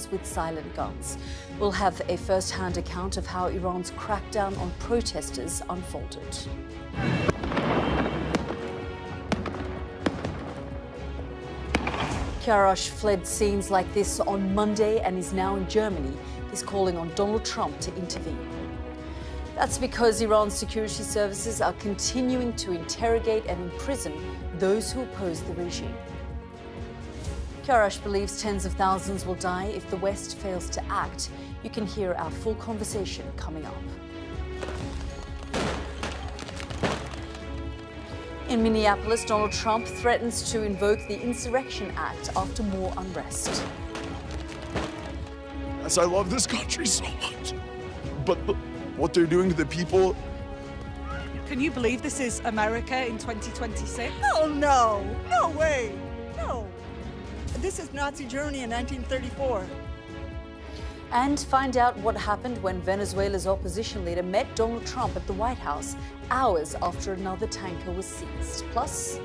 wars with silent guns. We'll have a first-hand account of how Iran's crackdown on protesters unfolded. Kiarash fled scenes like this on Monday and is now in Germany. He's calling on Donald Trump to intervene. That's because Iran's security services are continuing to interrogate and imprison those who oppose the regime. Kiarash believes tens of thousands will die if the West fails to act. You can hear our full conversation coming up. In Minneapolis, Donald Trump threatens to invoke the Insurrection Act after more unrest. Yes, I love this country so much, but what they're doing to the people... Can you believe this is America in 2026? Oh, no. No way. No. This is Nazi Germany in 1934. And find out what happened when Venezuela's opposition leader met Donald Trump at the White House hours after another tanker was seized. Plus...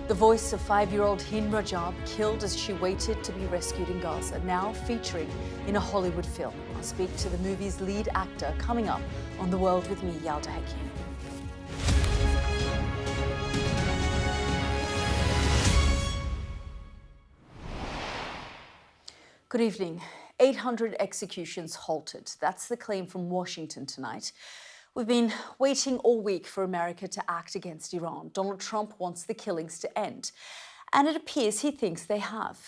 the voice of 5-year-old Hind Rajab killed as she waited to be rescued in Gaza, now featuring in a Hollywood film. I'll speak to the movie's lead actor coming up on The World with me, Yalda Hakim. Good evening. 800 executions halted. That's the claim from Washington tonight. We've been waiting all week for America to act against Iran. Donald Trump wants the killings to end, and it appears he thinks they have.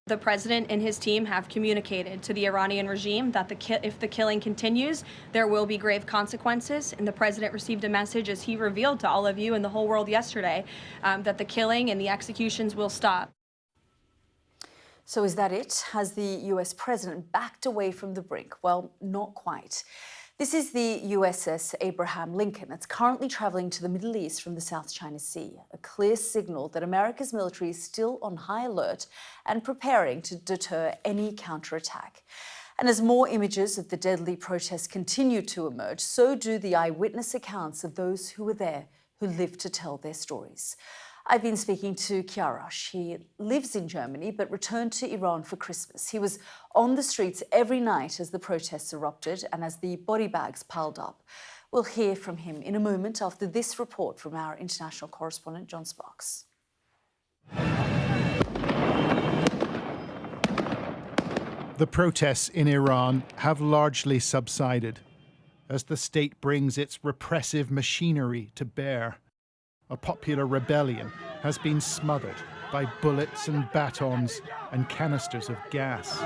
The president and his team have communicated to the Iranian regime that if the killing continues, there will be grave consequences. And the president received a message, as he revealed to all of you and the whole world yesterday, that the killing and the executions will stop. So is that it? Has the US president backed away from the brink? Well, not quite. This is the USS Abraham Lincoln that's currently traveling to the Middle East from the South China Sea, a clear signal that America's military is still on high alert and preparing to deter any counterattack. And as more images of the deadly protests continue to emerge, so do the eyewitness accounts of those who were there, who lived to tell their stories. I've been speaking to Kiarash. He lives in Germany but returned to Iran for Christmas. He was on the streets every night as the protests erupted and as the body bags piled up. We'll hear from him in a moment after this report from our international correspondent, John Sparks. The protests in Iran have largely subsided as the state brings its repressive machinery to bear. A popular rebellion has been smothered by bullets and batons and canisters of gas.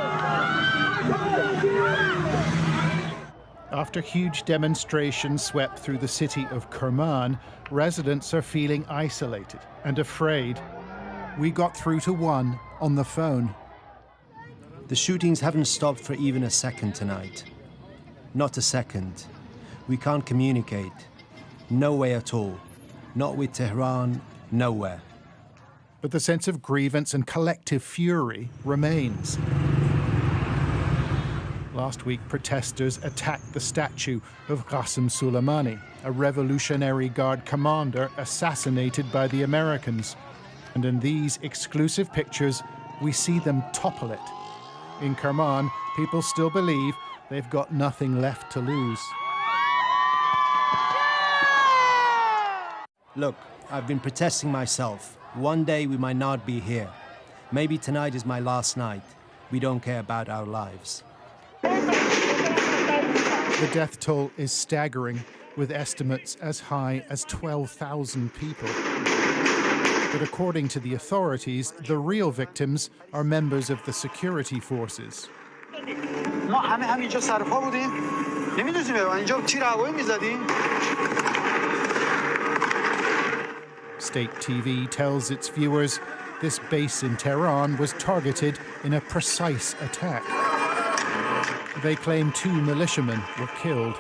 After huge demonstrations swept through the city of Kerman, residents are feeling isolated and afraid. We got through to one on the phone. The shootings haven't stopped for even a second tonight. Not a second. We can't communicate. No way at all. Not with Tehran, nowhere. But the sense of grievance and collective fury remains. Last week, protesters attacked the statue of Qasem Soleimani, a Revolutionary Guard commander assassinated by the Americans. And in these exclusive pictures, we see them topple it. In Kerman, people still believe they've got nothing left to lose. Look, I've been protesting myself. One day we might not be here. Maybe tonight is my last night. We don't care about our lives. The death toll is staggering, with estimates as high as 12,000 people. But according to the authorities, the real victims are members of the security forces. State TV tells its viewers this base in Tehran was targeted in a precise attack. They claim 2 militiamen were killed.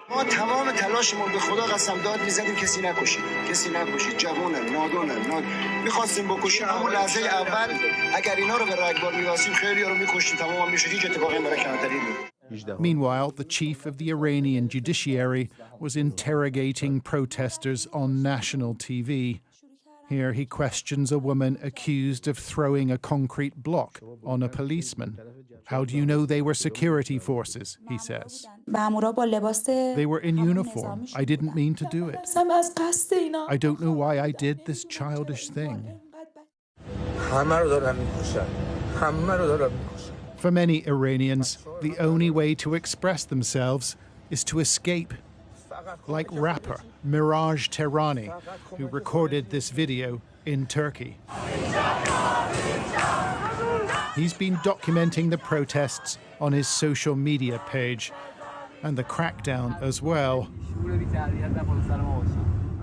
ما تمام تلاشمون به خدا قسم داد می‌زدیم کسی نکشید جوانن نادانن می‌خواستیم بکشیم همون لحظه اول اگر اینا رو به رگبار می‌واسیم خیلی‌ها رو می‌کشتیم تمام می‌شد هیچ اتفاقی برای کمتری بود. Meanwhile, the chief of the Iranian judiciary was interrogating protesters on national TV. Here he questions a woman accused of throwing a concrete block on a policeman. How do you know they were security forces, he says. They were in uniform. I didn't mean to do it. I don't know why I did this childish thing. For many Iranians, the only way to express themselves is to escape. Like rapper Miraj Tehrani, who recorded this video in Turkey. He's been documenting the protests on his social media page and the crackdown as well.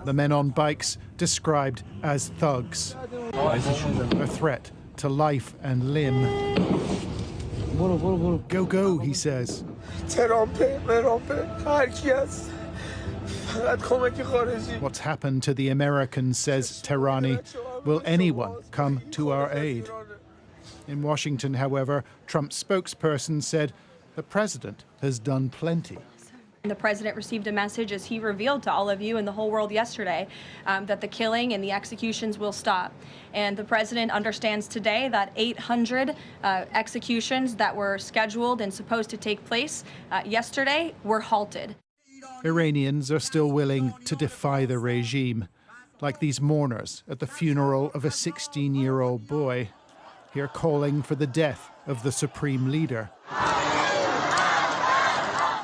The men on bikes described as thugs, a threat to life and limb. Go, go, he says. What's happened to the Americans, says Tehrani. Will anyone come to our aid? In Washington, however, Trump's spokesperson said the president has done plenty. The president received a message, as he revealed to all of you and the whole world yesterday, that the killing and the executions will stop. And the president understands today that 800 executions that were scheduled and supposed to take place yesterday were halted. Iranians are still willing to defy the regime, like these mourners at the funeral of a 16-year-old boy, here calling for the death of the supreme leader.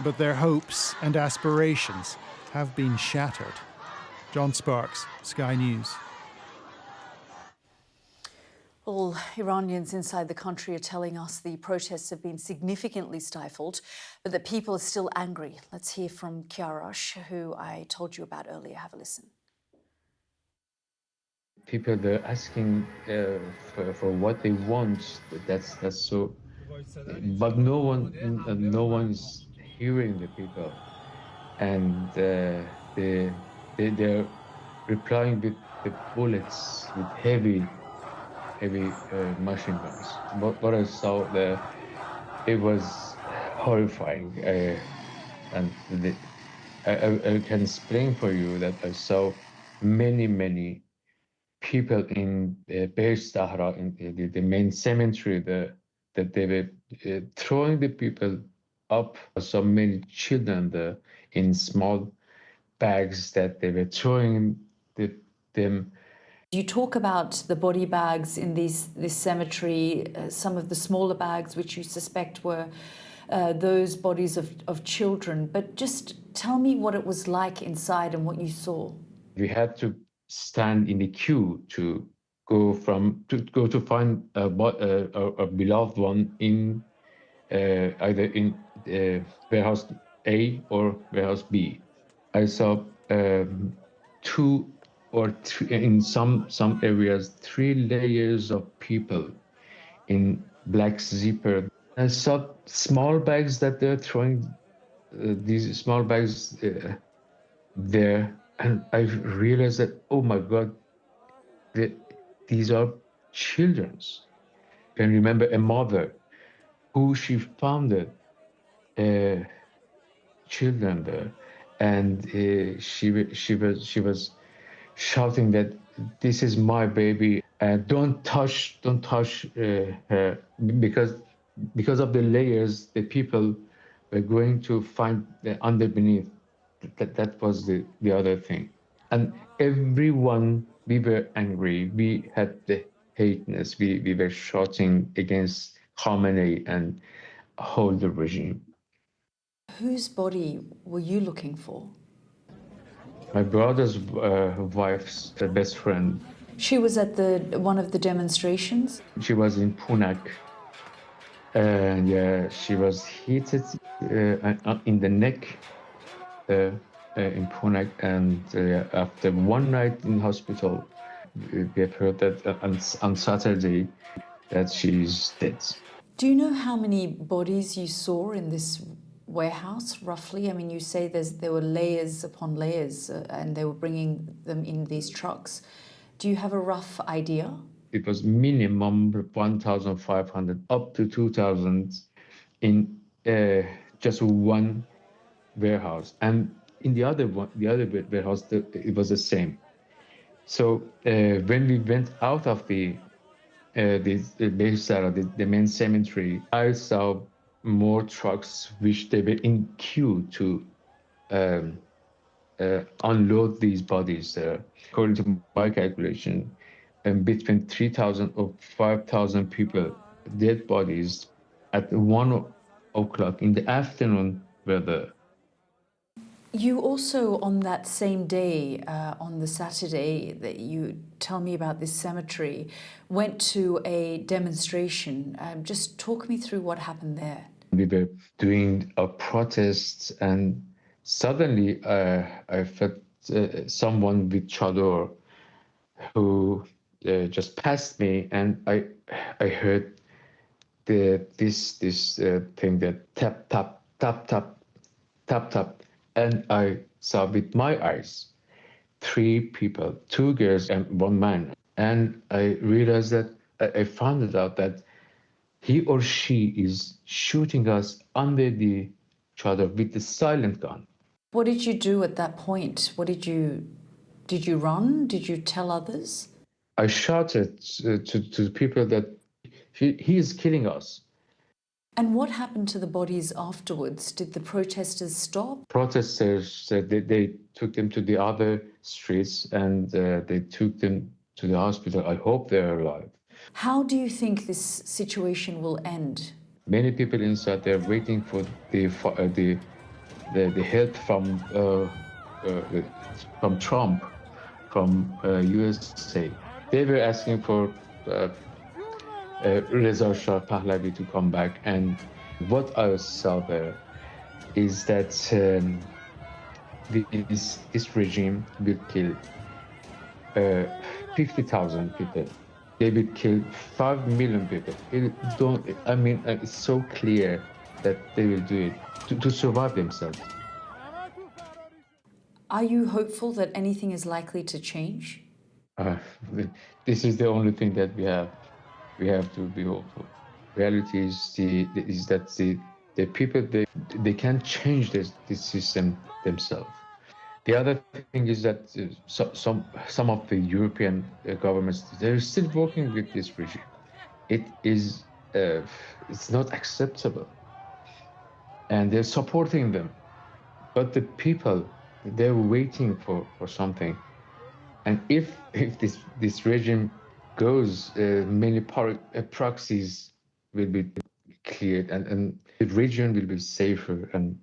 But their hopes and aspirations have been shattered. John Sparks, Sky News. Well, Iranians inside the country are telling us the protests have been significantly stifled, but that people are still angry. Let's hear from Kiarash, who I told you about earlier. Have a listen. People, they're asking for what they want. That's so. But no one's hearing the people, and they're replying with the bullets, with heavy machine guns. What I saw there, it was horrifying, and I can explain for you that I saw many people in Behr Sahara, in the main cemetery, that they were throwing the people up. So many children there in small bags that they were throwing them. You talk about the body bags in this cemetery, some of the smaller bags which you suspect were those bodies of children, but just tell me what it was like inside and what you saw. We had to stand in the queue to go to find a beloved one in either in warehouse A or warehouse B. I saw two or three, in some areas, 3 layers of people in black zipper. I saw small bags that they're throwing, these small bags there, and I realized that, oh my God, these are children's. I can remember a mother who she founded children there, and she was shouting that this is my baby, and don't touch her, because of the layers the people were going to find underneath. That was the other thing. And everyone, we were angry, we had the hateness, we were shouting against Khamenei and hold the regime. Whose body were you looking for? My brother's wife's best friend. She was at one of the demonstrations? She was in Punak, and she was hit in the neck in Punak, and after one night in hospital, we have heard that on Saturday that she's dead. Do you know how many bodies you saw in this warehouse, roughly? I mean, you say there were layers upon layers, and they were bringing them in these trucks. Do you have a rough idea? It was minimum 1,500 up to 2,000 in just one warehouse, and in the other warehouse, it was the same. So when we went out of the main cemetery, I saw more trucks which they were in queue to unload these bodies. According to my calculation, between 3,000 or 5,000 people, dead bodies at 1 o'clock in the afternoon were there. You also, on that same day, on the Saturday that you tell me about this cemetery, went to a demonstration. Just talk me through what happened there. We were doing a protest, and suddenly I felt someone with chador who just passed me, and I heard this thing that tap tap tap tap tap tap. And I saw with my eyes 3 people, 2 girls and 1 man. And I realized that I found out that he or she is shooting us under the chador with the silent gun. What did you do at that point? Did you run? Did you tell others? I shouted to people that he is killing us. And what happened to the bodies afterwards? Did the protesters stop? Protesters, they took them to the other streets, and they took them to the hospital. I hope they're alive. How do you think this situation will end? Many people inside, they're waiting for the help from Trump, from USA. They were asking for Reza Shah Pahlavi to come back, and what I saw there is that this regime will kill 50,000 people. They will kill 5 million people. It's so clear that they will do it to survive themselves. Are you hopeful that anything is likely to change? This is the only thing that we have. We have to be hopeful. Reality is that the people, they can't change this system themselves. The other thing is that some of the European governments, they're still working with this regime. It's not acceptable, and they're supporting them. But the people, they're waiting for something. And if this regime goes, many proxies will be cleared, and the region will be safer and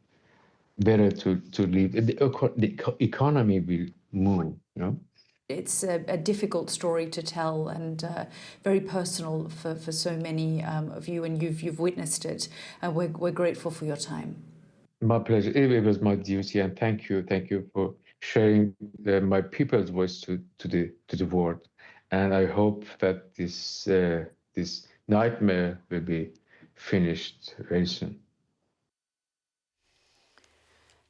better to live. The economy will move, you know? It's a difficult story to tell, and very personal for so many of you, and you've witnessed it. We're grateful for your time. My pleasure. It was my duty, and thank you for sharing my people's voice to the world. And I hope that this nightmare will be finished very soon.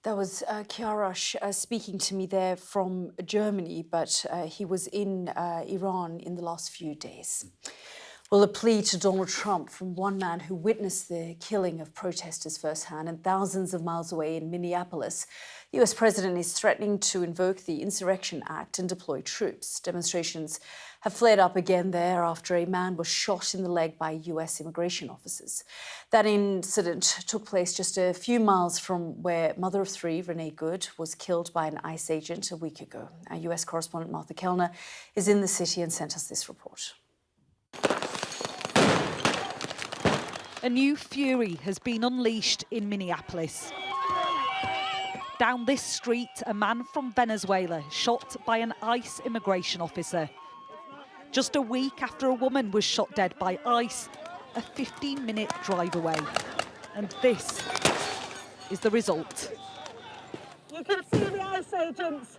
That was Kiarash speaking to me there from Germany, but he was in Iran in the last few days. Well, a plea to Donald Trump from one man who witnessed the killing of protesters firsthand, and thousands of miles away in Minneapolis, the US president is threatening to invoke the Insurrection Act and deploy troops. Demonstrations have flared up again there after a man was shot in the leg by US immigration officers. That incident took place just a few miles from where mother of 3, Renee Good, was killed by an ICE agent a week ago. Our US correspondent Martha Kellner is in the city and sent us this report. A new fury has been unleashed in Minneapolis. Down this street, a man from Venezuela shot by an ICE immigration officer. Just a week after a woman was shot dead by ICE, a 15-minute drive away. And this is the result. You can see the ICE agents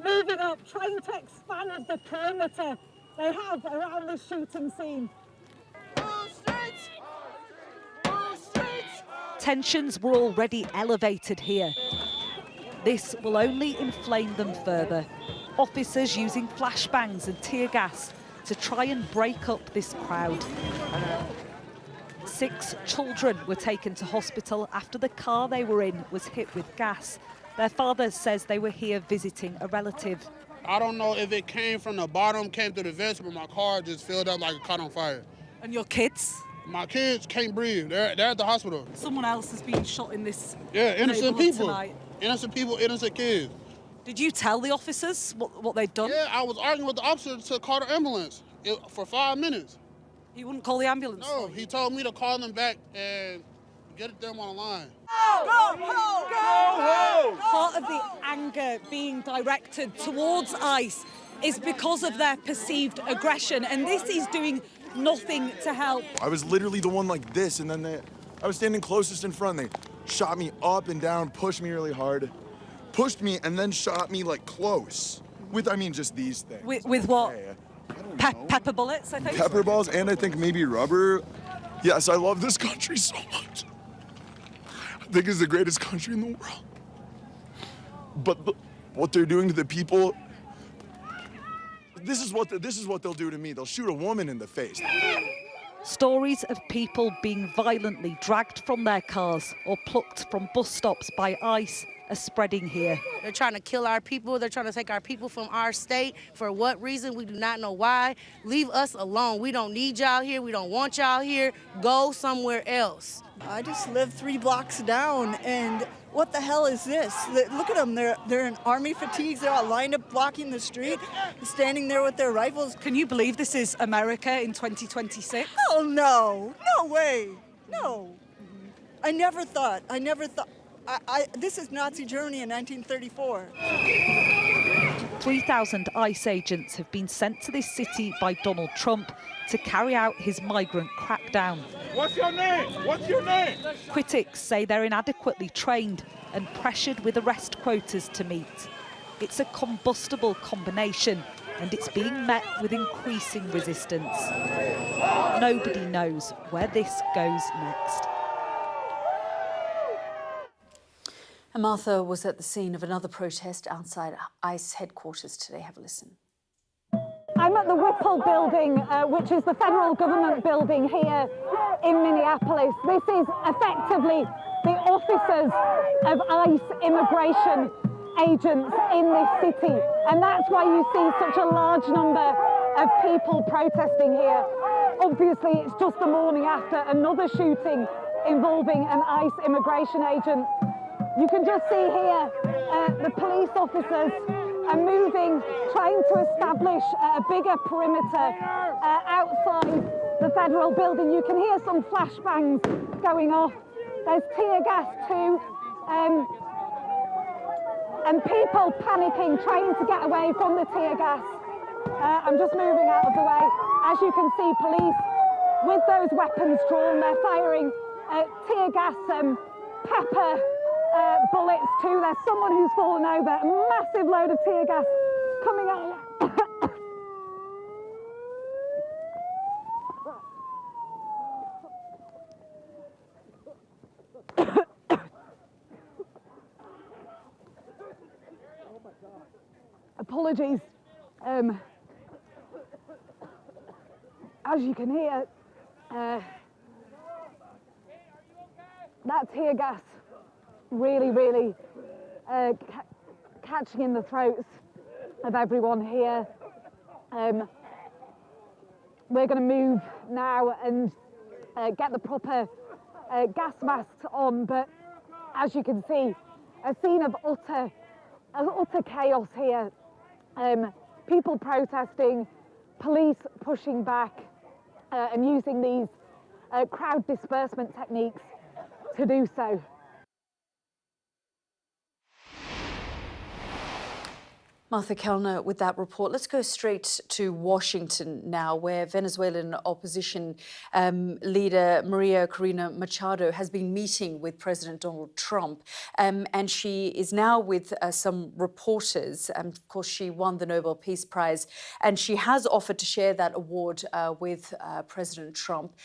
moving up, trying to expand the perimeter they have around the shooting scene. Tensions were already elevated here. This will only inflame them further. Officers using flashbangs and tear gas to try and break up this crowd. 6 children were taken to hospital after the car they were in was hit with gas. Their father says they were here visiting a relative. I don't know if it came from the bottom, came through the vents, but my car just filled up like it caught on fire. And your kids? My kids can't breathe. They're at the hospital. Someone else has been shot in this innocent people. tonight. Innocent people, innocent kids. Did you tell the officers what they'd done? Yeah, I was arguing with the officer to call the ambulance for 5 minutes. He wouldn't call the ambulance? No, he told me to call them back and get them on the line. Go home! Go home! Part of the anger being directed towards ICE is because of their perceived aggression, and this is doing nothing to help. I was literally the one like this, and then I was standing closest in front. They shot me up and down, pushed me really hard, pushed me, and then shot me like close. With, I mean, just these things. With what? Pepper bullets, I think? Pepper balls, and I think maybe rubber. Yes, I love this country so much. I think it's the greatest country in the world. But what they're doing to the people, this is what they'll do to me. They'll shoot a woman in the face. Stories of people being violently dragged from their cars or plucked from bus stops by ICE are spreading here. They're trying to kill our people. They're trying to take our people from our state. For what reason? We do not know why. Leave us alone. We don't need y'all here. We don't want y'all here. Go somewhere else. I just live 3 blocks down, and what the hell is this? Look at them. They're in army fatigues. They're all lined up blocking the street, standing there with their rifles. Can you believe this is America in 2026? Oh, no. No way. No. I never thought. This is Nazi Germany in 1934. 3,000 ICE agents have been sent to this city by Donald Trump to carry out his migrant crackdown. What's your name? What's your name? Critics say they're inadequately trained and pressured with arrest quotas to meet. It's a combustible combination, and it's being met with increasing resistance. Nobody knows where this goes next. And Martha was at the scene of another protest outside ICE headquarters today. Have a listen. I'm at the Whipple building, which is the federal government building here in Minneapolis. This is effectively the offices of ICE immigration agents in this city. And that's why you see such a large number of people protesting here. Obviously, it's just the morning after another shooting involving an ICE immigration agent. You can just see here the police officers are moving, trying to establish a bigger perimeter outside the federal building. You can hear some flashbangs going off. There's tear gas too. And people panicking, trying to get away from the tear gas. I'm just moving out of the way. As you can see, police with those weapons drawn, they're firing tear gas and pepper bullets too. There's someone who's fallen over. A massive load of tear gas coming out. Apologies. As you can hear, that tear gas really catching in the throats of everyone here. We're going to move now and get the proper gas masks on, but as you can see, a scene of utter chaos here. People protesting, police pushing back and using these crowd dispersement techniques to do so. Martha Kellner with that report. Let's go straight to Washington now, where Venezuelan opposition leader Maria Corina Machado has been meeting with President Donald Trump. And she is now with some reporters. Of course, she won the Nobel Peace Prize, and she has offered to share that award with President Trump.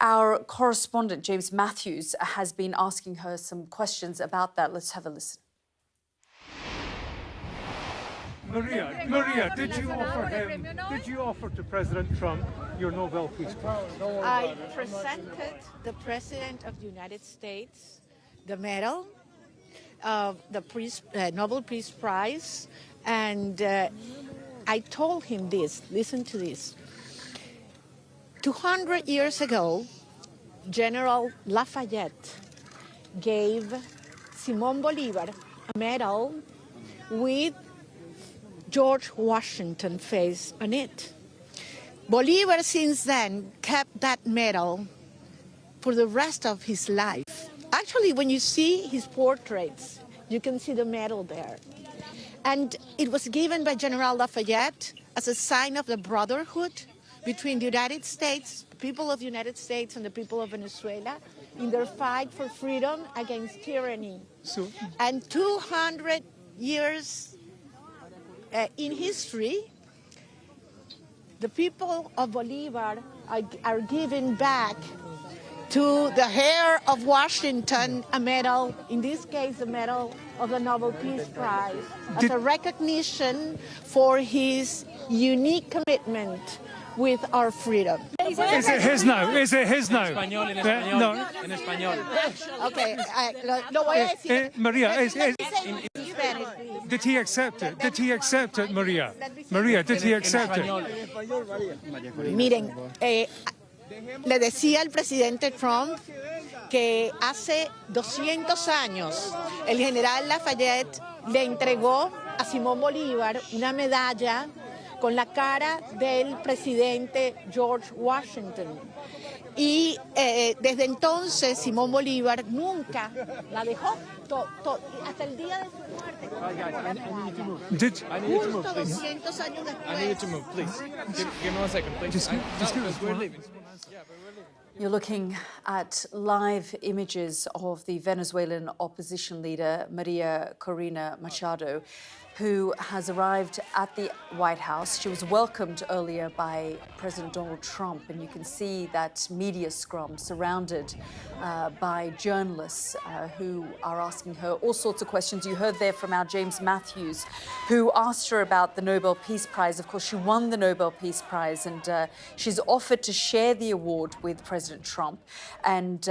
Our correspondent, James Matthews, has been asking her some questions about that. Let's have a listen. Maria, did you offer to President Trump your Nobel Peace Prize? I presented the President of the United States the medal of the Nobel Peace Prize, and I told him this, listen to this. 200 years ago, General Lafayette gave Simón Bolívar a medal with George Washington's face on it. Bolívar since then kept that medal for the rest of his life. Actually, when you see his portraits, you can see the medal there. And it was given by General Lafayette as a sign of the brotherhood between the United States, the people of the United States and the people of Venezuela in their fight for freedom against tyranny. And 200 years in history, the people of Bolívar are giving back to the heir of Washington a medal, in this case a medal of the Nobel Peace Prize, as a recognition for his unique commitment with our freedom. Is it his now? Is it his now? No. En español. Okay, lo voy a decir. Maria, in Spanish, please. did he accept it? Did he accept it, Maria? Maria, did he accept it? Miren, le decía al presidente Trump que hace 200 años el general Lafayette le entregó a Simón Bolívar una medalla con la cara del presidente George Washington. Y desde entonces Simón Bolívar nunca la dejó, hasta el día de su muerte. Justo 200 años después. I need to move, please. Give me 1 second, please. Just give us we're leaving. You're looking at live images of the Venezuelan opposition leader, Maria Corina Machado, who has arrived at the White House. She was welcomed earlier by President Donald Trump, and you can see that media scrum surrounded by journalists who are asking her all sorts of questions. You heard there from our James Matthews, who asked her about the Nobel Peace Prize. Of course, she won the Nobel Peace Prize, and she's offered to share the award with President Trump. And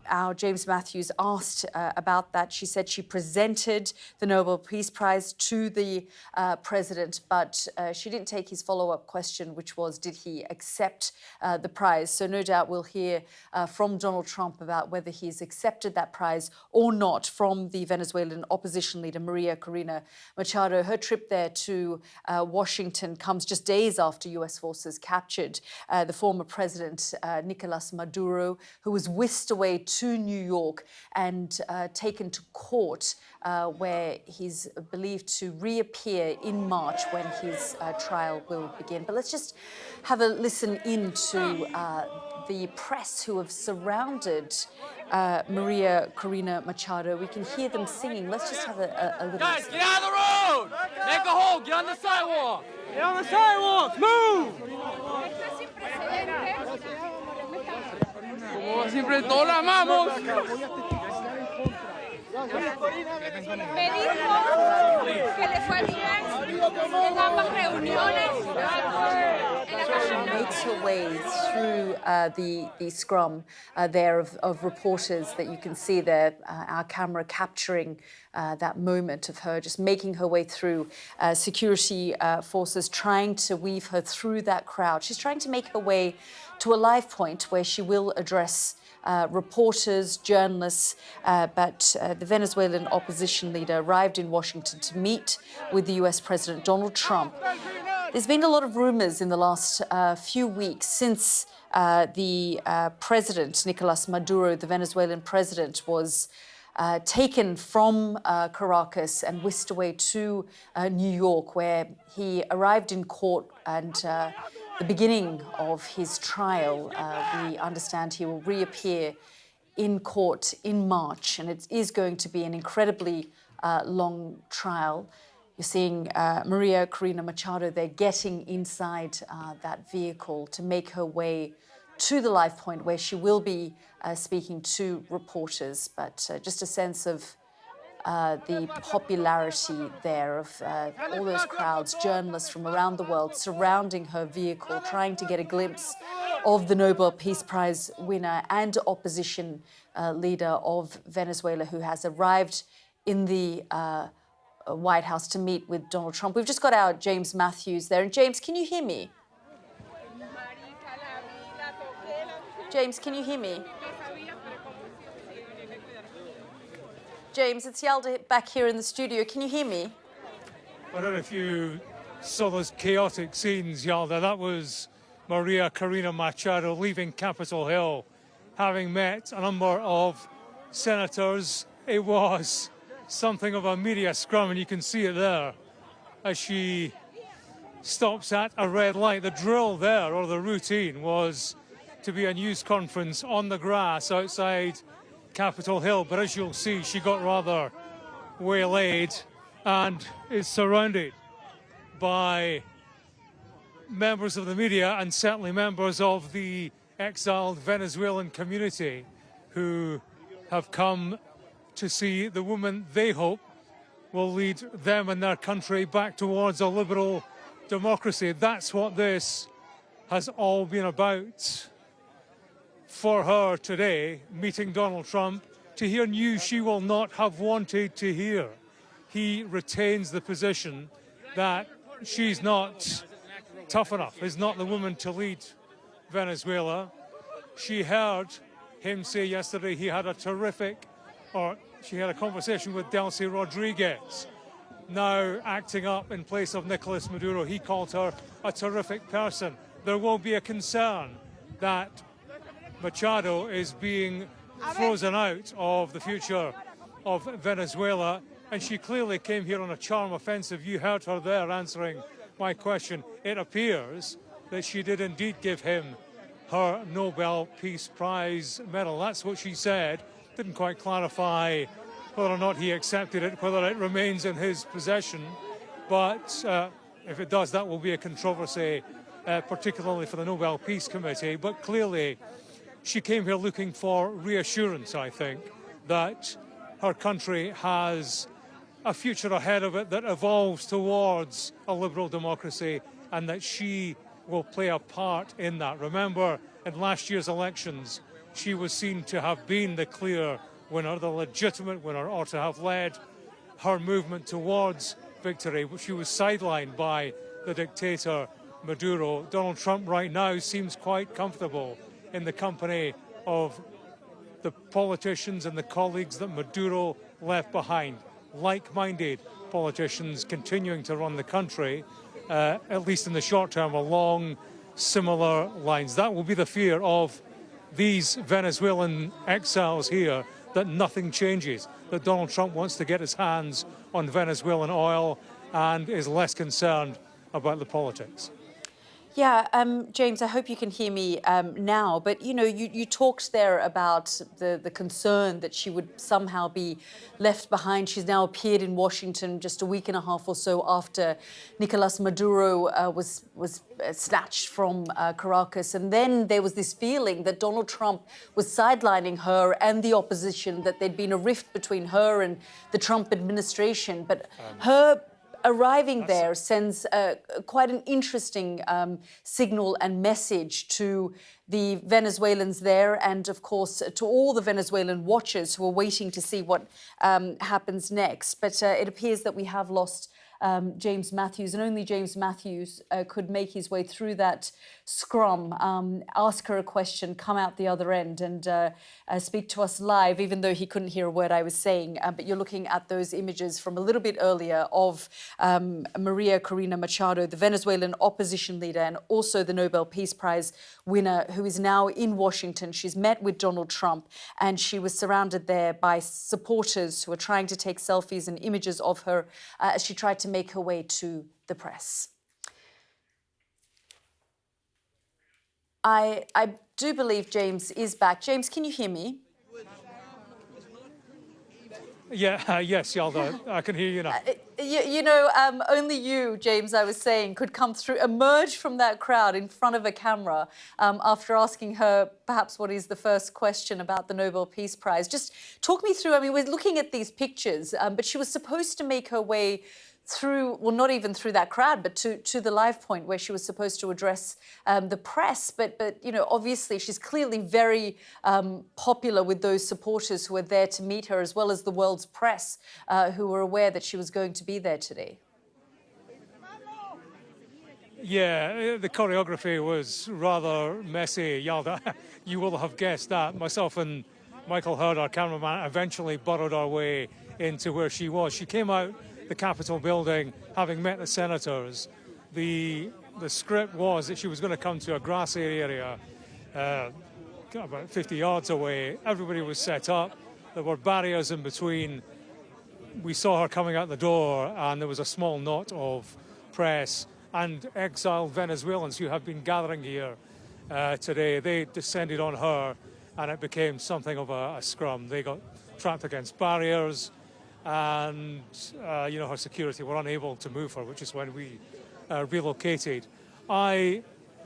our James Matthews asked about that. She said she presented the Nobel Peace Prize to the president, but she didn't take his follow-up question, which was, did he accept the prize? So no doubt we'll hear from Donald Trump about whether he's accepted that prize or not from the Venezuelan opposition leader, Maria Corina Machado. Her trip there to Washington comes just days after US forces captured the former president, Nicolas Maduro, who was whisked away to New York and taken to court, where he's believed to reappear in March when his trial will begin. But let's just have a listen into the press who have surrounded Maria Corina Machado. We can hear them singing. Let's just have a little Guys, listen. get out of the road! Make a hole! Get on the sidewalk! Get on the sidewalk! Move! Como siempre, todos la amamos. Me dijo que le fue bien en ambas reuniones. Makes her way through the scrum there of reporters that you can see there, our camera capturing that moment of her just making her way through security forces, trying to weave her through that crowd. She's trying to make her way to a live point where she will address reporters, journalists, but the Venezuelan opposition leader arrived in Washington to meet with the US President Donald Trump. There's been a lot of rumors in the last few weeks since the president, Nicolas Maduro, the Venezuelan president, was taken from Caracas and whisked away to New York, where he arrived in court and the beginning of his trial. We understand he will reappear in court in March, and it is going to be an incredibly long trial. You're seeing Maria Corina Machado there getting inside that vehicle to make her way to the live point where she will be speaking to reporters. But just a sense of the popularity there of all those crowds, journalists from around the world surrounding her vehicle, trying to get a glimpse of the Nobel Peace Prize winner and opposition leader of Venezuela, who has arrived in the White House to meet with Donald Trump. We've just got our James Matthews there. And James, can you hear me? James, can you hear me? James, it's Yalda back here in the studio. Can you hear me? I don't know if you saw those chaotic scenes, Yalda. That was Maria Corina Machado leaving Capitol Hill, having met a number of senators. It was something of a media scrum, and you can see it there as she stops at a red light. The drill there, or the routine, was to be a news conference on the grass outside Capitol Hill, but as you'll see, she got rather waylaid and is surrounded by members of the media and certainly members of the exiled Venezuelan community who have come to see the woman they hope will lead them and their country back towards a liberal democracy. That's what this has all been about for her today, meeting Donald Trump, to hear news she will not have wanted to hear. He retains the position that she's not tough enough, is not the woman to lead Venezuela. She heard him say yesterday he had a terrific, or she had a conversation with Delcy Rodriguez, now acting up in place of Nicolas Maduro. He called her a terrific person. There will be a concern that Machado is being frozen out of the future of Venezuela, and she clearly came here on a charm offensive. You heard her there answering my question. It appears that she did indeed give him her Nobel Peace Prize medal. That's what she said. Didn't quite clarify whether or not he accepted it, whether it remains in his possession. But if it does, that will be a controversy, particularly for the Nobel Peace Committee. But clearly, she came here looking for reassurance, I think, that her country has a future ahead of it that evolves towards a liberal democracy, and that she will play a part in that. Remember, in last year's elections, she was seen to have been the clear winner, the legitimate winner, or to have led her movement towards victory. She was sidelined by the dictator Maduro. Donald Trump right now seems quite comfortable in the company of the politicians and the colleagues that Maduro left behind. Like-minded politicians continuing to run the country, at least in the short term, along similar lines. That will be the fear of these Venezuelan exiles here, that nothing changes, that Donald Trump wants to get his hands on Venezuelan oil and is less concerned about the politics. Yeah, James, I hope you can hear me now. But, you know, you talked there about the concern that she would somehow be left behind. She's now appeared in Washington just a week and a half or so after Nicolas Maduro was snatched from Caracas. And then there was this feeling that Donald Trump was sidelining her and the opposition, that there'd been a rift between her and the Trump administration. But her arriving there sends quite an interesting signal and message to the Venezuelans there, and of course to all the Venezuelan watchers who are waiting to see what happens next. But it appears that we have lost James Matthews, and only James Matthews could make his way through that scrum, ask her a question, come out the other end and speak to us live, even though he couldn't hear a word I was saying. But you're looking at those images from a little bit earlier of Maria Corina Machado, the Venezuelan opposition leader and also the Nobel Peace Prize winner, who is now in Washington. She's met with Donald Trump, and she was surrounded there by supporters who are trying to take selfies and images of her as she tried to make her way to the press. I do believe James is back. James, can you hear me? Yeah, yes, Yalda, I can hear you now. Only you, James, I was saying, could come through, emerge from that crowd in front of a camera after asking her perhaps what is the first question about the Nobel Peace Prize. Just talk me through, I mean, we're looking at these pictures, but she was supposed to make her way through, well, not even through that crowd, but to the live point where she was supposed to address the press. But obviously she's clearly very popular with those supporters who were there to meet her, as well as the world's press who were aware that she was going to be there today. Yeah, the choreography was rather messy, Yalda. You will have guessed that. Myself and Michael Hurd, our cameraman, eventually burrowed our way into where she was. She came out the Capitol building, having met the senators. The script was that she was going to come to a grassy area about 50 yards away. Everybody was set up. There were barriers in between. We saw her coming out the door, and there was a small knot of press and exiled Venezuelans who have been gathering here today. They descended on her, and it became something of a scrum. They got trapped against barriers, and her security were unable to move her, which is when we relocated. I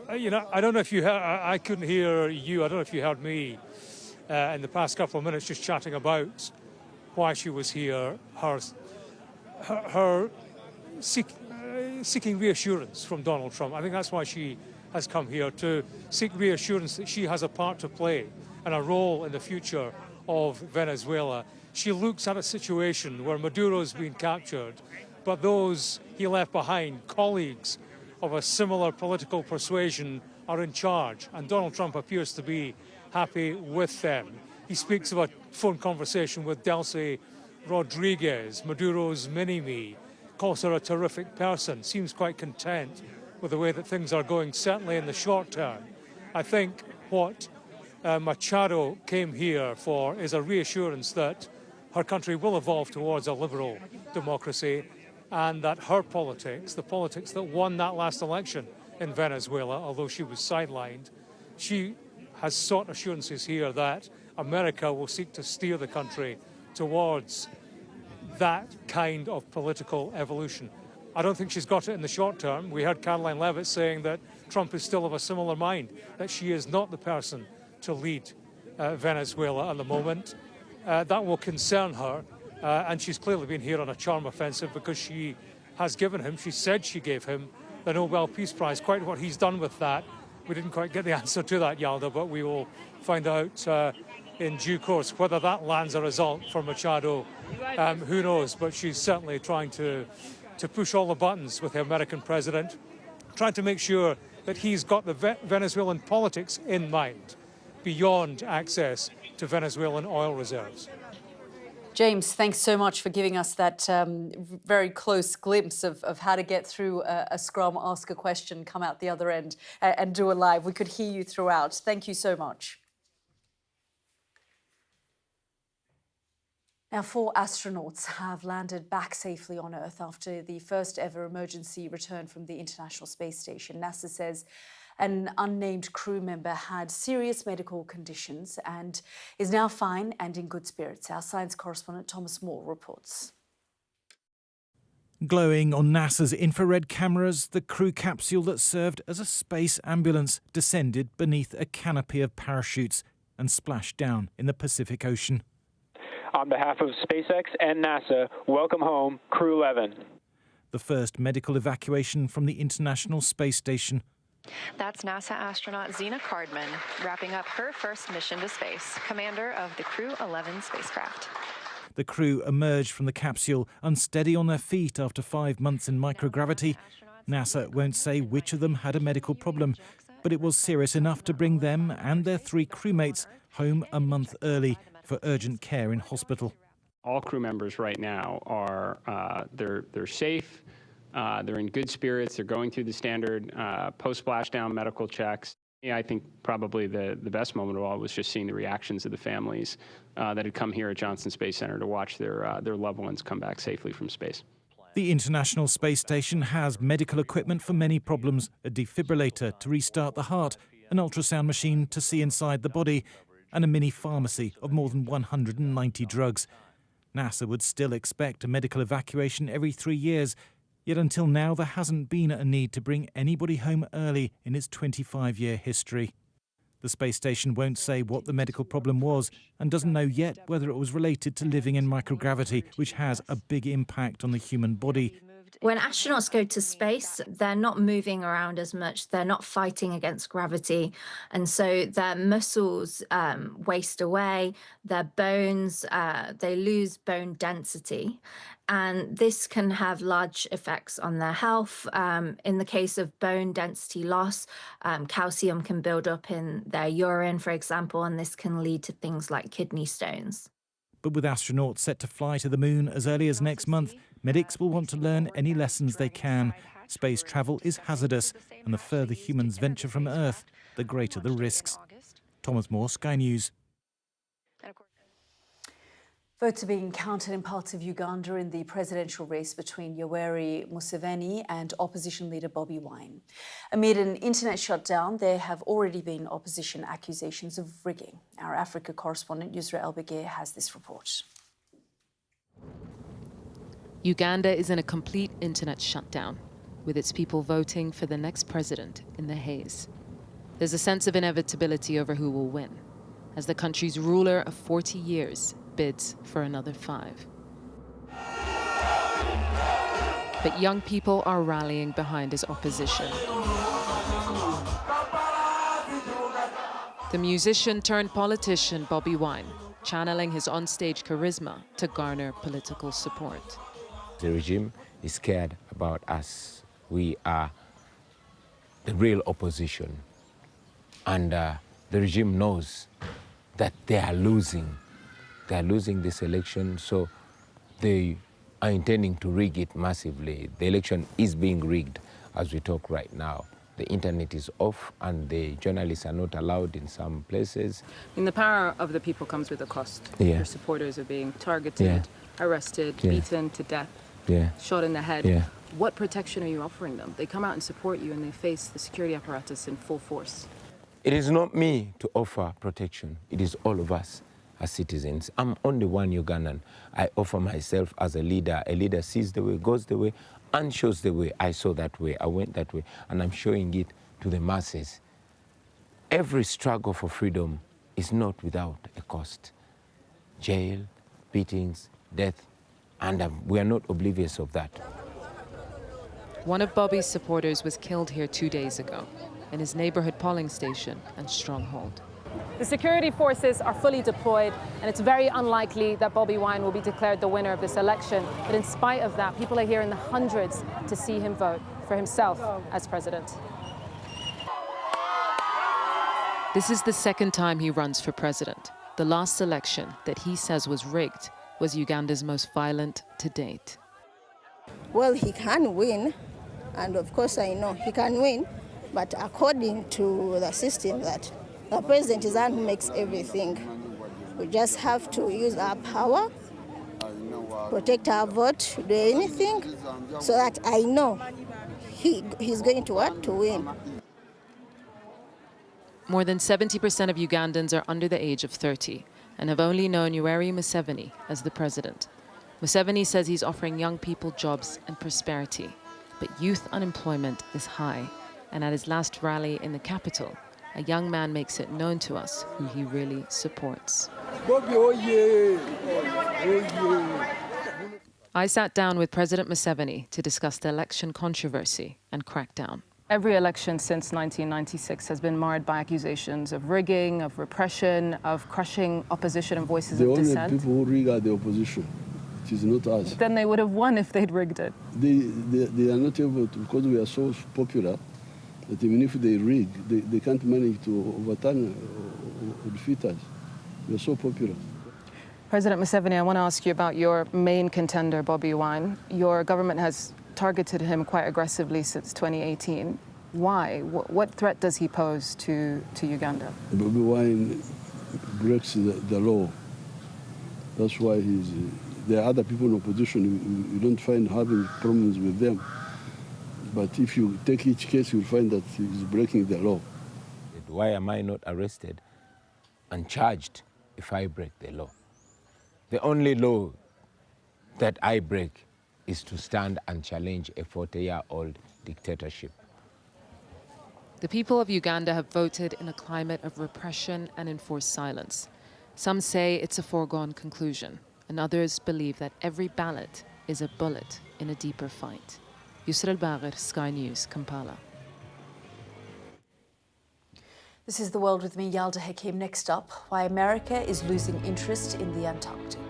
don't know if you heard, I couldn't hear you. I don't know if you heard me in the past couple of minutes just chatting about why she was here, her seeking reassurance from Donald Trump. I think that's why she has come here, to seek reassurance that she has a part to play and a role in the future of Venezuela. She looks at a situation where Maduro's been captured, but those he left behind, colleagues of a similar political persuasion, are in charge, and Donald Trump appears to be happy with them. He speaks of a phone conversation with Delcy Rodriguez, Maduro's mini-me, calls her a terrific person, seems quite content with the way that things are going, certainly in the short term. I think what Machado came here for is a reassurance that her country will evolve towards a liberal democracy, and that her politics, the politics that won that last election in Venezuela, although she was sidelined, she has sought assurances here that America will seek to steer the country towards that kind of political evolution. I don't think she's got it in the short term. We heard Caroline Leavitt saying that Trump is still of a similar mind, that she is not the person to lead Venezuela at the moment. That will concern her, and she's clearly been here on a charm offensive because she has given him, she said she gave him, the Nobel Peace Prize. Quite what he's done with that, we didn't quite get the answer to that, Yalda, but we will find out in due course. Whether that lands a result for Machado, who knows, but she's certainly trying to push all the buttons with the American president, trying to make sure that he's got the Venezuelan politics in mind, beyond access to Venezuelan oil reserves. James, thanks so much for giving us that very close glimpse of how to get through a scrum, ask a question, come out the other end and do a live. We could hear you throughout. Thank you so much. Now, 4 astronauts have landed back safely on Earth after the first ever emergency return from the International Space Station. NASA says an unnamed crew member had serious medical conditions and is now fine and in good spirits. Our science correspondent Thomas Moore reports. Glowing on NASA's infrared cameras, the crew capsule that served as a space ambulance descended beneath a canopy of parachutes and splashed down in the Pacific Ocean. On behalf of SpaceX and NASA, welcome home, Crew 11. The first medical evacuation from the International Space Station. That's NASA astronaut Zena Cardman, wrapping up her first mission to space, commander of the Crew 11 spacecraft. The crew emerged from the capsule unsteady on their feet after 5 months in microgravity. NASA won't say which of them had a medical problem, but it was serious enough to bring them and their 3 crewmates home a month early for urgent care in hospital. All crew members right now are they're safe, they're in good spirits, they're going through the standard post-splashdown medical checks. Yeah, I think probably the best moment of all was just seeing the reactions of the families that had come here at Johnson Space Center to watch their loved ones come back safely from space. The International Space Station has medical equipment for many problems: a defibrillator to restart the heart, an ultrasound machine to see inside the body, and a mini pharmacy of more than 190 drugs. NASA would still expect a medical evacuation every 3 years, yet until now there hasn't been a need to bring anybody home early in its 25-year history. The space station won't say what the medical problem was and doesn't know yet whether it was related to living in microgravity, which has a big impact on the human body. When astronauts go to space, they're not moving around as much. They're not fighting against gravity. And so their muscles waste away, their bones, they lose bone density. And this can have large effects on their health. In the case of bone density loss, calcium can build up in their urine, for example, and this can lead to things like kidney stones. But with astronauts set to fly to the moon as early as next month, medics will want to learn any lessons they can. Space travel is hazardous, and the further humans venture from Earth, the greater the risks. Thomas Moore, Sky News. Votes are being counted in parts of Uganda in the presidential race between Yoweri Museveni and opposition leader Bobi Wine. Amid an internet shutdown, there have already been opposition accusations of rigging. Our Africa correspondent Yusra Elbegir has this report. Uganda is in a complete internet shutdown, with its people voting for the next president in the haze. There's a sense of inevitability over who will win, as the country's ruler of 40 years bids for another 5. But young people are rallying behind his opposition. The musician turned politician Bobi Wine, channeling his onstage charisma to garner political support. The regime is scared about us. We are the real opposition. And the regime knows that they are losing. They are losing this election, so they are intending to rig it massively. The election is being rigged as we talk right now. The internet is off and the journalists are not allowed in some places. And the power of the people comes with a cost. Yeah. Your supporters are being targeted, arrested, beaten to death, shot in the head. What protection are you offering them? They come out and support you and they face the security apparatus in full force. It is not me to offer protection. It is all of us as citizens. I'm only one Ugandan. I offer myself as a leader. A leader sees the way, goes the way, and shows the way. I saw that way, I went that way, and I'm showing it to the masses. Every struggle for freedom is not without a cost. Jail, beatings, death, and we are not oblivious of that. One of Bobby's supporters was killed here 2 days ago, in his neighborhood polling station and stronghold. The security forces are fully deployed, and it's very unlikely that Bobi Wine will be declared the winner of this election. But in spite of that, people are here in the hundreds to see him vote for himself as president. This is the second time he runs for president. The last election that he says was rigged was Uganda's most violent to date. Well, he can win, and of course I know he can win, but according to the system that the president is the one who makes everything. We just have to use our power, protect our vote, do anything, so that I know he's going to what? To win. More than 70% of Ugandans are under the age of 30 and have only known Yoweri Museveni as the president. Museveni says he's offering young people jobs and prosperity, but youth unemployment is high. And at his last rally in the capital, a young man makes it known to us who he really supports. I sat down with President Museveni to discuss the election controversy and crackdown. Every election since 1996 has been marred by accusations of rigging, of repression, of crushing opposition and voices of dissent. The only people who rig are the opposition. It is not us. Then they would have won if they'd rigged it. They are not able to, because we are so popular, that even if they rig, they can't manage to overturn or defeat us. We are so popular. President Museveni, I want to ask you about your main contender, Bobi Wine. Your government has targeted him quite aggressively since 2018. Why? What threat does he pose to Uganda? Bobi Wine breaks the law. That's why there are other people in opposition. You don't find having problems with them. But if you take each case, you'll find that he's breaking the law. Why am I not arrested and charged if I break the law? The only law that I break is to stand and challenge a 40-year-old dictatorship. The people of Uganda have voted in a climate of repression and enforced silence. Some say it's a foregone conclusion, and others believe that every ballot is a bullet in a deeper fight. Yusra al-Bagher, Sky News, Kampala. This is The World with me, Yalda Hakim. Next up, why America is losing interest in the Antarctic.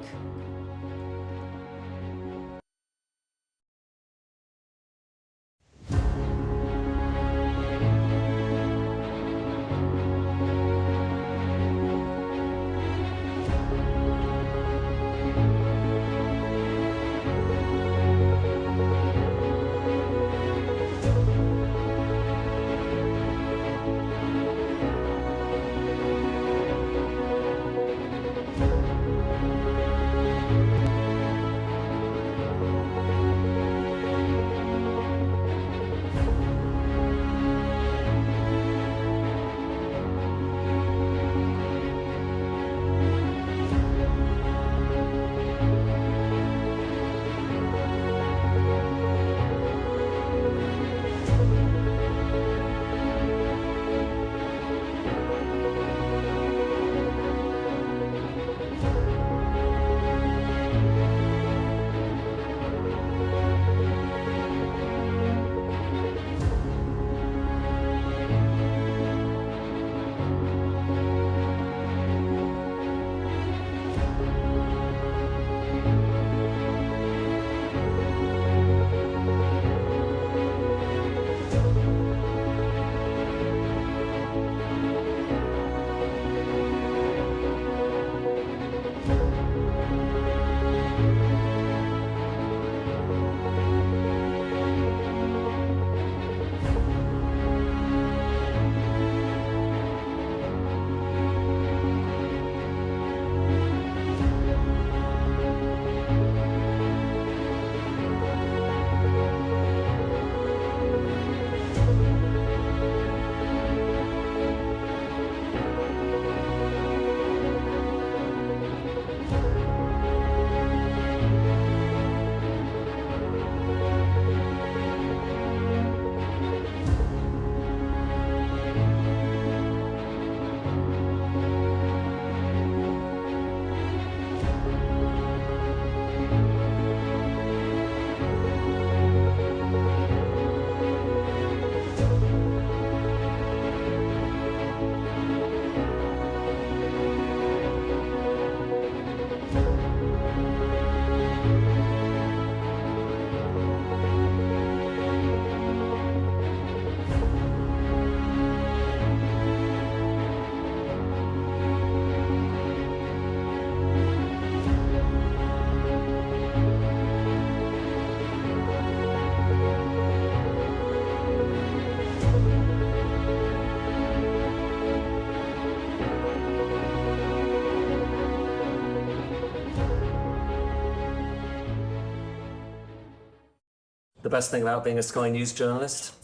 The best thing about being a Sky News journalist?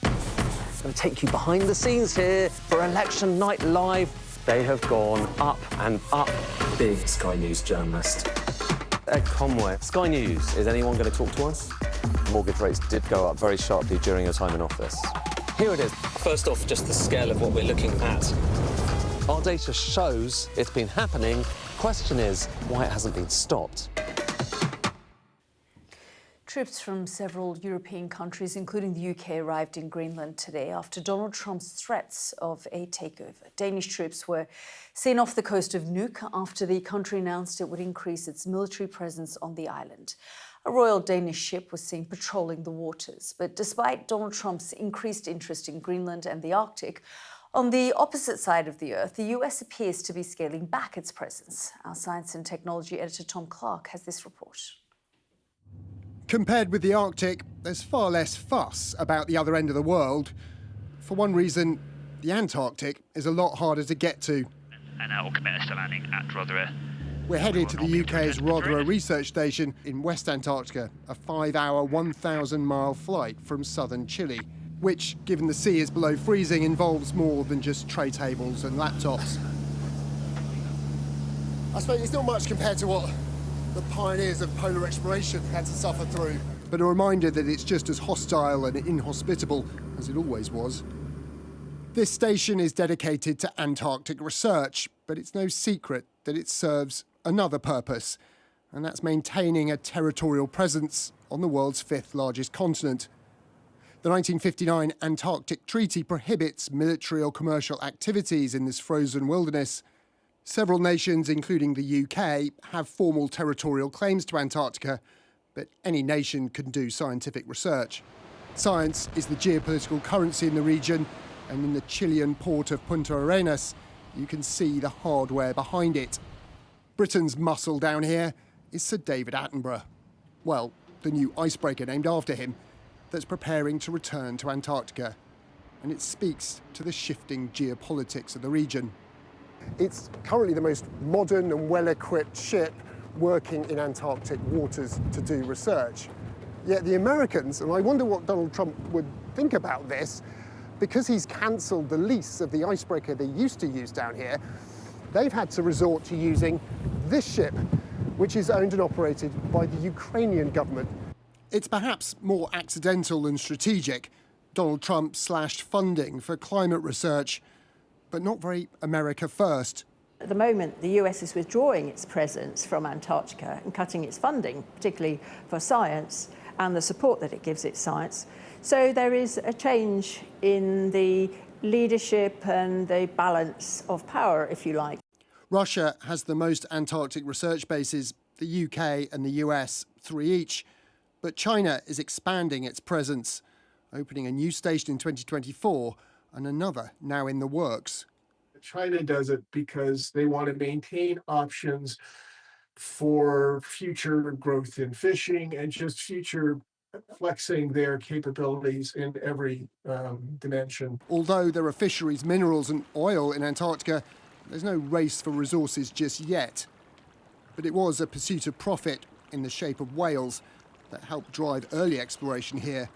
I'm going to take you behind the scenes here for Election Night Live. They have gone up and up. Big Sky News journalist. Ed Conway. Sky News, is anyone going to talk to us? Mortgage rates did go up very sharply during your time in office. Here it is. First off, just the scale of what we're looking at. Our data shows it's been happening. Question is, why it hasn't been stopped. Troops from several European countries, including the UK, arrived in Greenland today after Donald Trump's threats of a takeover. Danish troops were seen off the coast of Nuuk after the country announced it would increase its military presence on the island. A Royal Danish ship was seen patrolling the waters. But despite Donald Trump's increased interest in Greenland and the Arctic, on the opposite side of the Earth, the US appears to be scaling back its presence. Our science and technology editor Tom Clark has this report. Compared with the Arctic, there's far less fuss about the other end of the world. For one reason, the Antarctic is a lot harder to get to. Landing at Rothera. We're headed to the UK's Rothera research station in West Antarctica, a 5-hour, 1,000-mile flight from southern Chile, which, given the sea is below freezing, involves more than just tray tables and laptops. I suppose it's not much compared to what the pioneers of polar exploration had to suffer through. But a reminder that it's just as hostile and inhospitable as it always was. This station is dedicated to Antarctic research, but it's no secret that it serves another purpose, and that's maintaining a territorial presence on the world's fifth largest continent. The 1959 Antarctic Treaty prohibits military or commercial activities in this frozen wilderness. Several nations, including the UK, have formal territorial claims to Antarctica, but any nation can do scientific research. Science is the geopolitical currency in the region, and in the Chilean port of Punta Arenas, you can see the hardware behind it. Britain's muscle down here is Sir David Attenborough. Well, the new icebreaker named after him that's preparing to return to Antarctica. And it speaks to the shifting geopolitics of the region. It's currently the most modern and well-equipped ship working in Antarctic waters to do research. Yet the Americans, and I wonder what Donald Trump would think about this, because he's cancelled the lease of the icebreaker they used to use down here, they've had to resort to using this ship, which is owned and operated by the Ukrainian government. It's perhaps more accidental than strategic. Donald Trump slashed funding for climate research, but not very America first. At the moment, the US is withdrawing its presence from Antarctica and cutting its funding, particularly for science and the support that it gives its science. So there is a change in the leadership and the balance of power, if you like. Russia has the most Antarctic research bases, the UK and the US, 3 each. But China is expanding its presence, opening a new station in 2024 and another now in the works. China does it because they want to maintain options for future growth in fishing and just future flexing their capabilities in every dimension. Although there are fisheries, minerals and oil in Antarctica, there's no race for resources just yet. But it was a pursuit of profit in the shape of whales that helped drive early exploration here.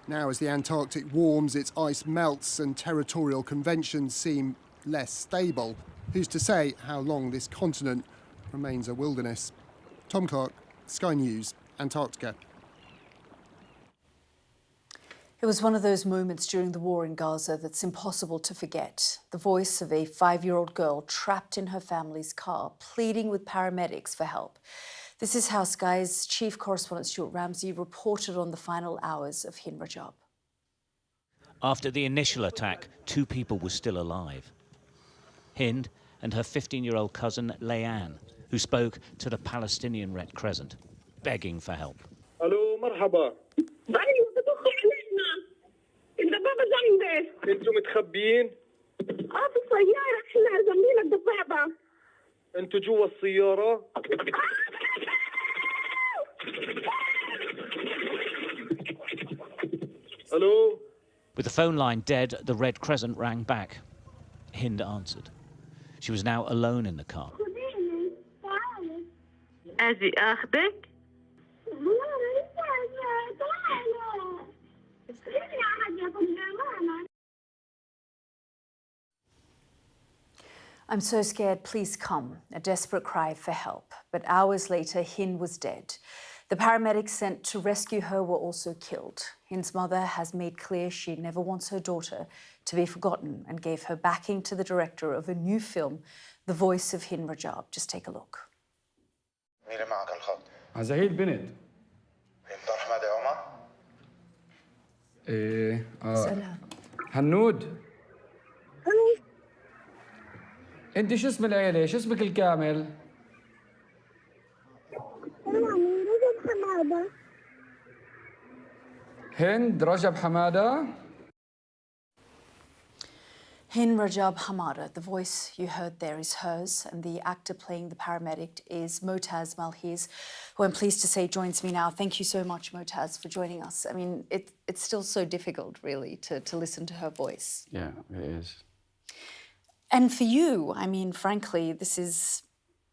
Now, as the Antarctic warms, its ice melts and territorial conventions seem less stable. Who's to say how long this continent remains a wilderness? Tom Clark, Sky News, Antarctica. It was one of those moments during the war in Gaza that's impossible to forget. The voice of a 5-year-old girl trapped in her family's car, pleading with paramedics for help. This is how Sky's chief correspondent Stuart Ramsey reported on the final hours of Hind Rajab. After the initial attack, 2 people were still alive. Hind and her 15-year-old cousin Leanne, who spoke to the Palestinian Red Crescent, begging for help. Hello, marhaba. انتم متخبيين؟ في السيارة احنا جنبين الضفادع. انتم جوا السيارة؟ Hello? With the phone line dead, the Red Crescent rang back. Hind answered. She was now alone in the car. أجي أخذك؟ I'm so scared, please come. A desperate cry for help. But hours later, Hind was dead. The paramedics sent to rescue her were also killed. Hind's mother has made clear she never wants her daughter to be forgotten and gave her backing to the director of a new film, The Voice of Hind Rajab. Just take a look. عزهيل بنت حمادة عمر سلام هنود انت شو اسم العيلة؟ شو اسمك الكامل؟ رجب حمادة. هند رجب حمادة. Hind Rajab Hamada, the voice you heard there is hers, and the actor playing the paramedic is Motaz Malhiz, who I'm pleased to say joins me now. Thank you so much, Motaz, for joining us. I mean, it's still so difficult, really, to listen to her voice. Yeah, it is. And for you, I mean, frankly, this is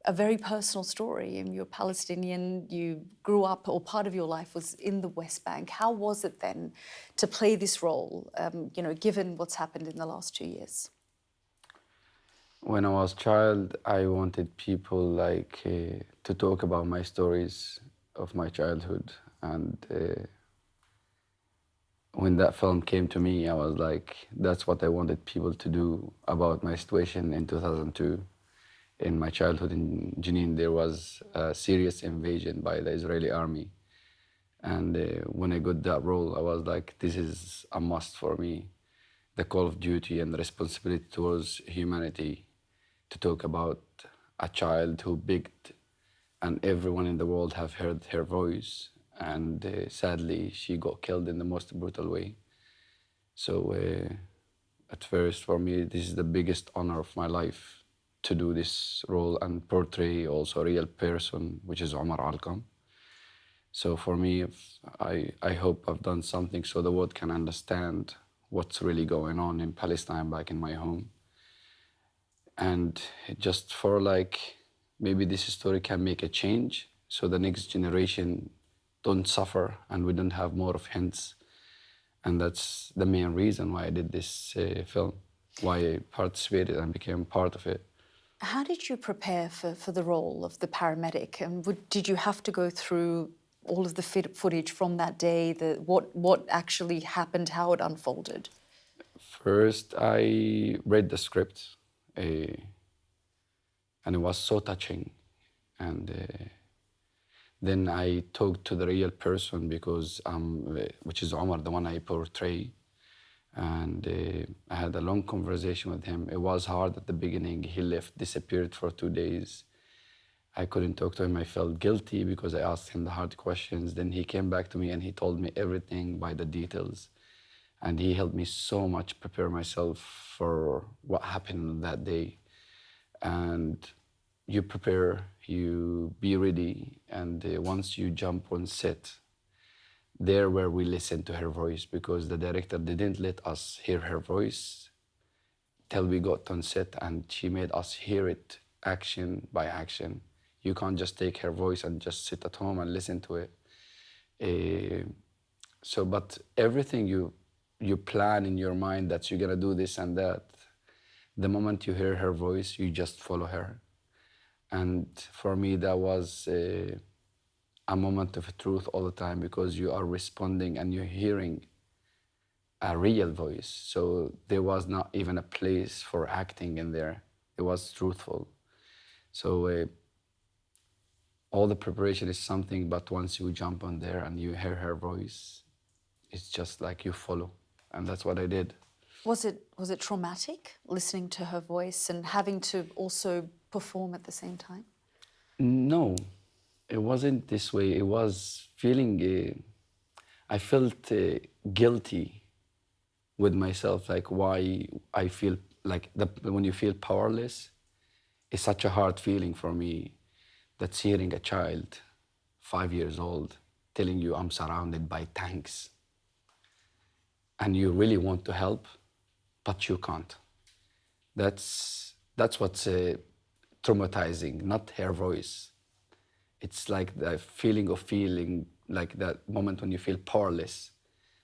a very personal story. I mean, you're Palestinian, you grew up, or part of your life was in the West Bank. How was it then to play this role, you know, given what's happened in the last 2 years? When I was a child, I wanted people like to talk about my stories of my childhood. And when that film came to me, I was like, that's what I wanted people to do about my situation in 2002. In my childhood in Jenin, there was a serious invasion by the Israeli army. And when I got that role, I was like, this is a must for me. The call of duty and the responsibility towards humanity, to talk about a child who begged, and everyone in the world have heard her voice. And sadly, she got killed in the most brutal way. So at first, for me, this is the biggest honor of my life, to do this role and portray also a real person, which is Omar Alqam. So for me, I hope I've done something so the world can understand what's really going on in Palestine back in my home. And just for like, maybe this story can make a change so the next generation don't suffer and we don't have more of hints. And that's the main reason why I did this film, why I participated and became part of it. How did you prepare for the role of the paramedic? And did you have to go through all of the footage from that day, what actually happened, how it unfolded? First, I read the script, and it was so touching. And then I talked to the real person, because which is Omar, the one I portray. And I had a long conversation with him. It was hard at the beginning. He left, disappeared for 2 days. I couldn't talk to him. I felt guilty because I asked him the hard questions. Then he came back to me and he told me everything by the details. And he helped me so much prepare myself for what happened that day. And you prepare, you be ready. And once you jump on set, there where we listened to her voice, because the director didn't let us hear her voice till we got on set, and she made us hear it action by action. You can't just take her voice and just sit at home and listen to it. But everything you plan in your mind that you're gonna do this and that, the moment you hear her voice, you just follow her. And for me, that was a moment of truth all the time, because you are responding and you're hearing a real voice. So there was not even a place for acting in there. It was truthful. So all the preparation is something, but once you jump on there and you hear her voice, it's just like you follow. And that's what I did. Was it traumatic, listening to her voice and having to also perform at the same time? No, it wasn't this way. It was feeling, I felt guilty with myself, like why I feel like when you feel powerless, it's such a hard feeling for me. That's hearing a child, 5 years old, telling you, I'm surrounded by tanks. And you really want to help, but you can't. That's what's traumatizing, not her voice. It's like the feeling like that moment when you feel powerless,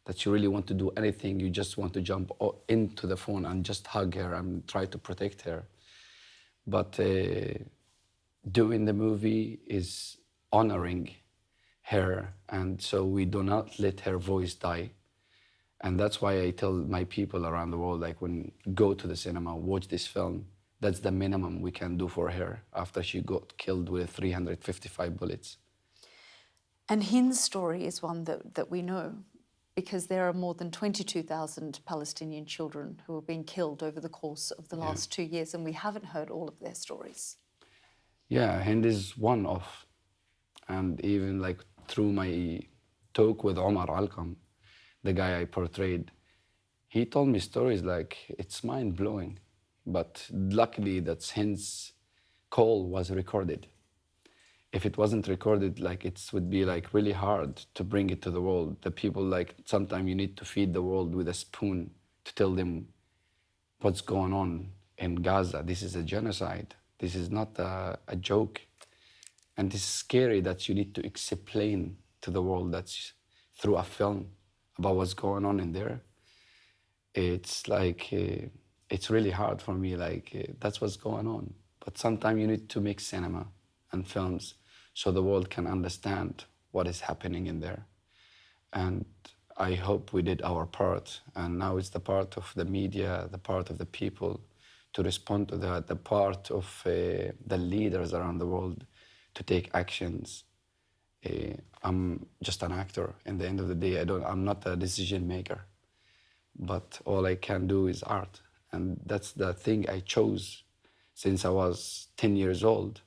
that you really want to do anything. You just want to jump into the phone and just hug her and try to protect her. But doing the movie is honoring her, and so we do not let her voice die. And that's why I tell my people around the world, like, when go to the cinema, watch this film. That's the minimum we can do for her after she got killed with 355 bullets. And Hind's story is one that we know, because there are more than 22,000 Palestinian children who have been killed over the course of the last 2 years, and we haven't heard all of their stories. Yeah, Hind is one of. And even like through my talk with Omar Alqam, the guy I portrayed, he told me stories like, it's mind-blowing. But luckily that Hind's call was recorded. If it wasn't recorded, like, it would be like really hard to bring it to the world. The people, like, sometimes you need to feed the world with a spoon to tell them what's going on in Gaza. This is a genocide. This is not a joke. And it's scary that you need to explain to the world that's through a film about what's going on in there. It's like, it's really hard for me, like, that's what's going on. But sometimes you need to make cinema and films so the world can understand what is happening in there. And I hope we did our part. And now it's the part of the media, the part of the people to respond to that, the part of the leaders around the world to take actions. I'm just an actor. In the end of the day, I'm not a decision maker. But all I can do is art. And that's the thing I chose since I was 10 years old,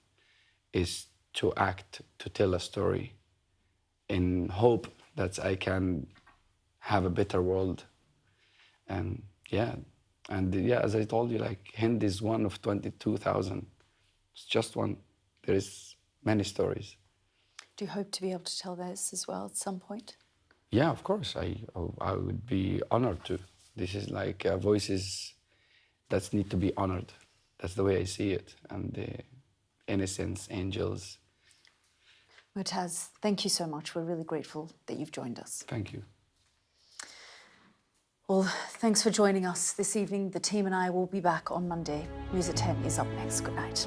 is to act, to tell a story, in hope that I can have a better world. And yeah, as I told you, like, Hind is one of 22,000. It's just one. There is many stories. Do you hope to be able to tell theirs as well at some point? Yeah, of course. I would be honored to. This is like voices that need to be honored. That's the way I see it. And innocents, angels. Murtaz, thank you so much. We're really grateful that you've joined us. Thank you. Well, thanks for joining us this evening. The team and I will be back on Monday. News at 10 is up next. Good night.